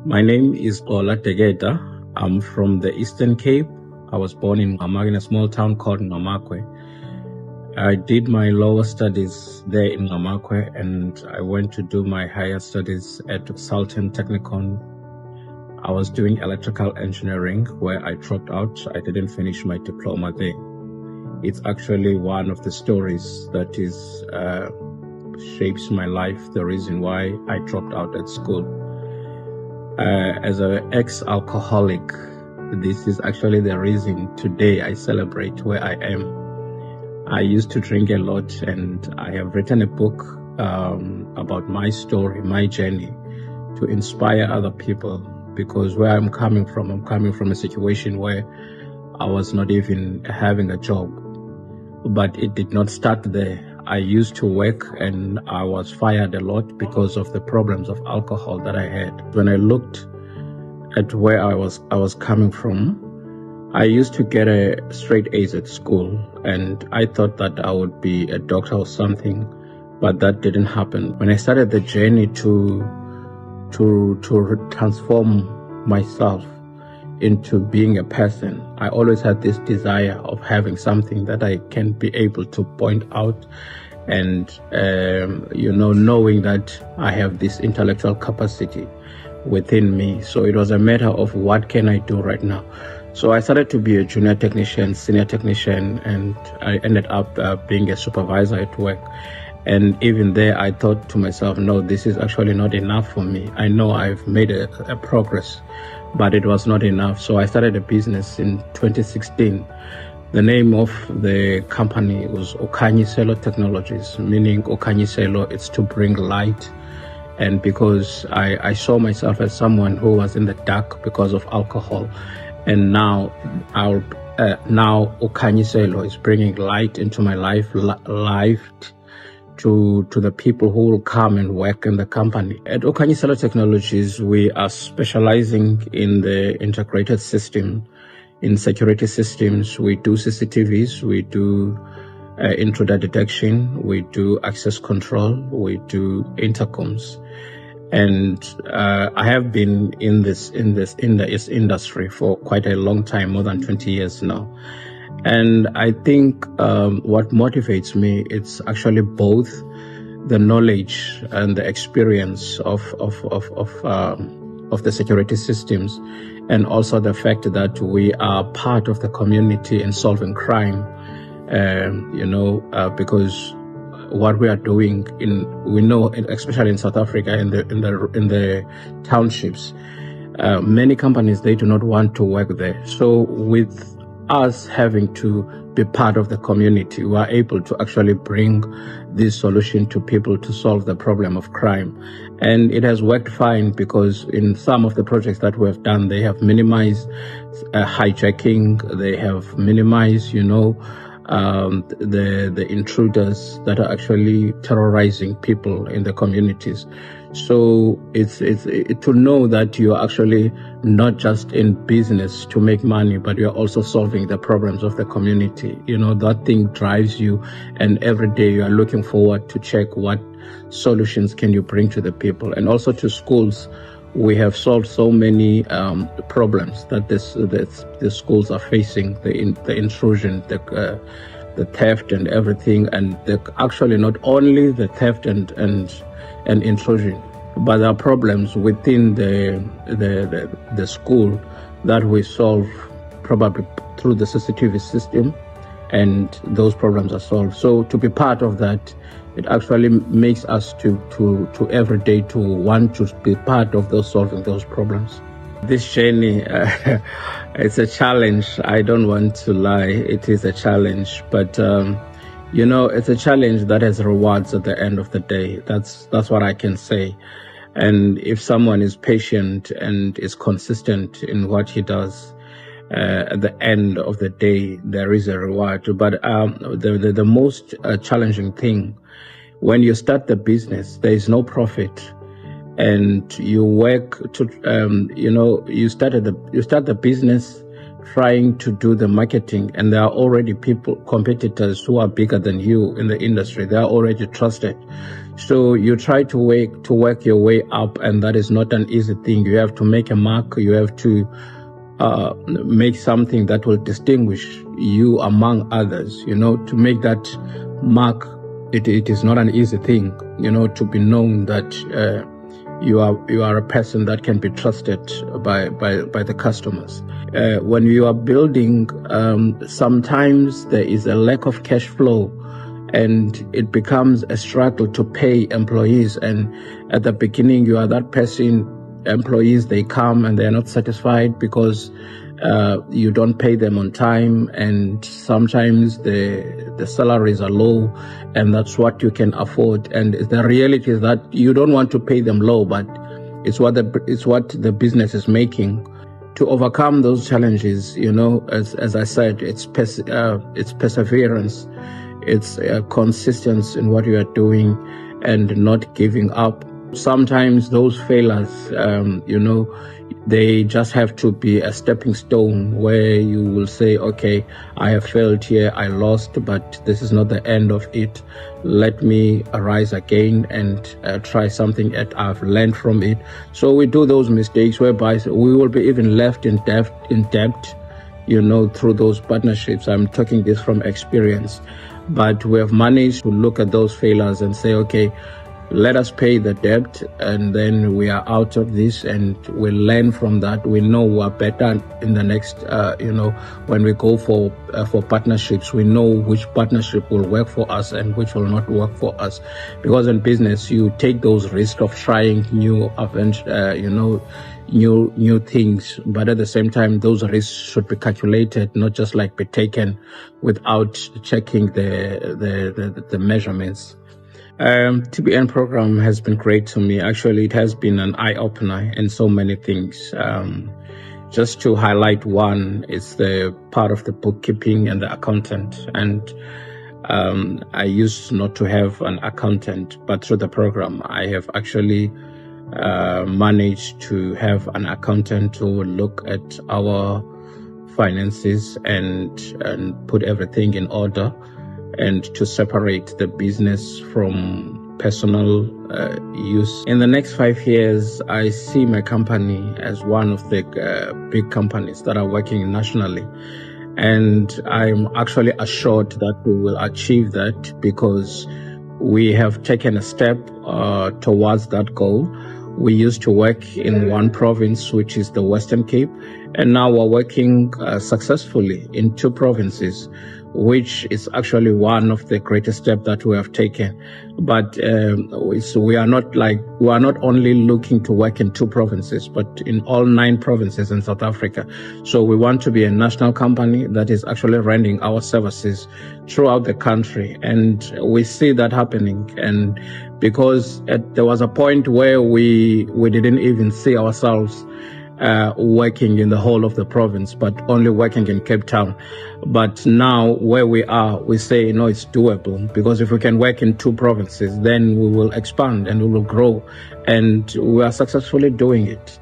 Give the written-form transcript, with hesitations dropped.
My name is Xola Dekeda. I'm from the Eastern Cape. I was born in Ngamakwe, in a small town called Ngamakwe. I did my lower studies there in Ngamakwe, and I went to do my higher studies at Xola Technicon. I was doing electrical engineering, where I dropped out. I didn't finish my diploma there. It's actually one of the stories that shapes my life, the reason why I dropped out at school. As an ex-alcoholic, this is actually the reason today I celebrate where I am. I used to drink a lot, and I have written a book about my story, my journey, to inspire other people, because where I'm coming from a situation where I was not even having a job. But it did not start there. I used to work, and I was fired a lot because of the problems of alcohol that I had. When I looked at where I was coming from, I used to get a straight A's at school, and I thought that I would be a doctor or something, but that didn't happen. When I started the journey to transform myself into being a person, I always had this desire of having something that I can be able to point out, and knowing that I have this intellectual capacity within me. So it was a matter of what can I do right now. So I started to be a junior technician, senior technician, and I ended up being a supervisor at work. And even there, I thought to myself, no, this is actually not enough for me. I know I've made a progress, but it was not enough. So I started a business in 2016. The name of the company was Ukhanyiselo Technologies, meaning Ukhanyisleo, it's to bring light. And because I saw myself as someone who was in the dark because of alcohol, and now Ukhanyisleo is bringing light into my life to the people who will come and work in the company. At Ukhanyisleo Technologies, we are specializing in the integrated system, in security systems. We do CCTVs, we do intruder detection, we do access control, we do intercoms. And I have been in this industry for quite a long time, more than 20 years now. And I think what motivates me, it's actually both the knowledge and the experience of the security systems, and also the fact that we are part of the community in solving crime. Because what we are doing we know, especially in South Africa, in the townships, many companies, they do not want to work there. So with us having to be part of the community, we are able to actually bring this solution to people to solve the problem of crime. And it has worked fine, because in some of the projects that we have done, they have minimized hijacking, they have minimized, the intruders that are actually terrorizing people in the communities. So it's to know that you're actually not just in business to make money, but you're also solving the problems of the community. That thing drives you, and every day you are looking forward to check what solutions can you bring to the people. And also to schools, we have solved so many problems that the schools are facing, the intrusion, the theft and everything. And actually not only the theft and intrusion, but there are problems within the school that we solve probably through the CCTV system, and those problems are solved. So to be part of that, it actually makes us to every day to want to be part of solving those problems. This journey, it's a challenge. I don't want to lie. It is a challenge, but it's a challenge that has rewards at the end of the day. That's what I can say. And if someone is patient and is consistent in what he does, at the end of the day, there is a reward. But the most challenging thing, when you start the business, there is no profit, and you work to, you start the business trying to do the marketing, and there are already competitors who are bigger than you in the industry. They are already trusted. So you try to work your way up, and that is not an easy thing. You have to make a mark. You have to make something that will distinguish you among others. To make that mark, it is not an easy thing. To be known that you are a person that can be trusted by the customers. When you are building, sometimes there is a lack of cash flow, and it becomes a struggle to pay employees. And at the beginning, you are that person. Employees, they come and they're not satisfied because you don't pay them on time, and sometimes the salaries are low, and that's what you can afford. And the reality is that you don't want to pay them low, but it's what the business is making. To overcome those challenges, as I said, it's perseverance, it's consistency in what you are doing, and not giving up. Sometimes those failures, they just have to be a stepping stone where you will say, okay, I have failed here, I lost, but this is not the end of it. Let me arise again and try something that I've learned from it. So we do those mistakes whereby we will be even left in debt, through those partnerships. I'm talking this from experience. But we have managed to look at those failures and say, okay, let us pay the debt, and then we are out of this, and we learn from that. We know we're better in the next, when we go for partnerships, we know which partnership will work for us and which will not work for us. Because in business, you take those risks of trying new things, but at the same time, those risks should be calculated, not just like be taken without checking the measurements. TBN program has been great to me. Actually, it has been an eye-opener in so many things. Just to highlight one, it's the part of the bookkeeping and the accountant. And I used not to have an accountant, but through the program, I have actually managed to have an accountant to look at our finances and put everything in order, and to separate the business from personal use. In the next 5 years, I see my company as one of the big companies that are working nationally. And I'm actually assured that we will achieve that because we have taken a step towards that goal. We used to work in one province, which is the Western Cape, and now we're working successfully in 2 provinces, which is actually one of the greatest steps that we have taken. But we are not only looking to work in 2 provinces, but in all 9 provinces in South Africa. So we want to be a national company that is actually rendering our services throughout the country, and we see that happening. And because there was a point where we didn't even see ourselves working in the whole of the province, but only working in Cape Town. But now where we are, we say, it's doable, because if we can work in 2 provinces, then we will expand and we will grow, and we are successfully doing it.